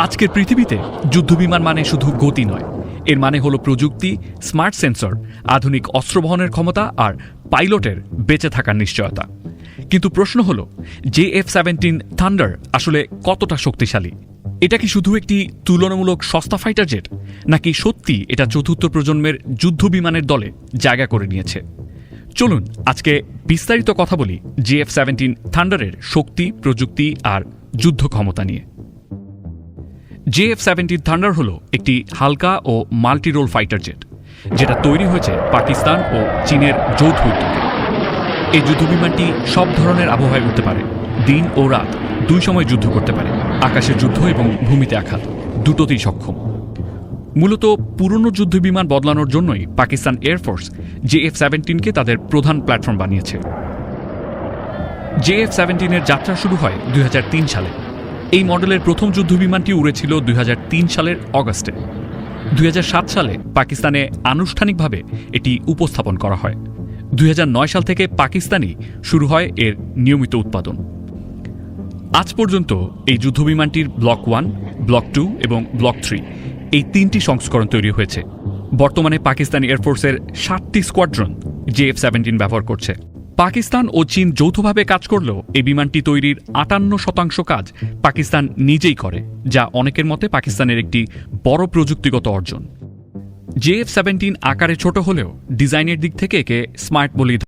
আজকের পৃথিবীতে যুদ্ধবিমান মানে শুধু গতি নয়, এর মানে হলো প্রযুক্তি, স্মার্ট সেন্সর, আধুনিক অস্ত্র বহনের ক্ষমতা আর পাইলটের বেঁচে থাকার নিশ্চয়তা। কিন্তু প্রশ্ন হলো, JF-17 থান্ডার আসলে কতটা শক্তিশালী? এটা কি শুধু একটি তুলনামূলক সস্তা ফাইটার জেট, নাকি সত্যি এটা চতুর্থ প্রজন্মের যুদ্ধ বিমানের দলে জায়গা করে নিয়েছে? চলুন আজকে বিস্তারিত কথা বলি JF-17 থান্ডারের শক্তি, প্রযুক্তি আর যুদ্ধ ক্ষমতা নিয়ে। JF-17 থান্ডার হল একটি হালকা ও মাল্টি রোল ফাইটার জেট, যেটা তৈরি হয়েছে পাকিস্তান ও চীনের যৌথ উদ্যোগে। এই যুদ্ধবিমানটি সব ধরনের আবহাওয়ায় উঠতে পারে, দিন ও রাত দুই সময় যুদ্ধ করতে পারে, আকাশের যুদ্ধ এবং ভূমিতে আঘাত দুটোতেই সক্ষম। মূলত পুরনো যুদ্ধবিমান বদলানোর জন্যই পাকিস্তান এয়ারফোর্স JF-17কে তাদের প্রধান প্ল্যাটফর্ম বানিয়েছে। JF-17 এর যাত্রা শুরু হয় 2003 সালে। এই মডেলের প্রথম যুদ্ধবিমানটি উড়েছিল 2003 সালের অগস্টে। 2007 সালে পাকিস্তানে আনুষ্ঠানিকভাবে এটি উপস্থাপন করা হয়। 2009 সাল থেকে পাকিস্তানেই শুরু হয় এর নিয়মিত উৎপাদন। আজ পর্যন্ত এই যুদ্ধবিমানটির ব্লক 1, ব্লক 2 এবং ব্লক 3 এই 3টি সংস্করণ তৈরি হয়েছে। বর্তমানে পাকিস্তান এয়ারফোর্সের 7টি স্কোয়াড্রন JF-17 ব্যবহার করছে। পাকিস্তান ও চীন যৌথভাবে কাজ করলেও এই বিমানটি তৈরির 58% কাজ পাকিস্তান নিজেই করে, যা অনেকের মতে পাকিস্তানের একটি বড় প্রযুক্তিগত অর্জন। JF-17 আকারে ছোট হলেও ডিজাইনের দিক থেকে একে স্মার্ট বলেই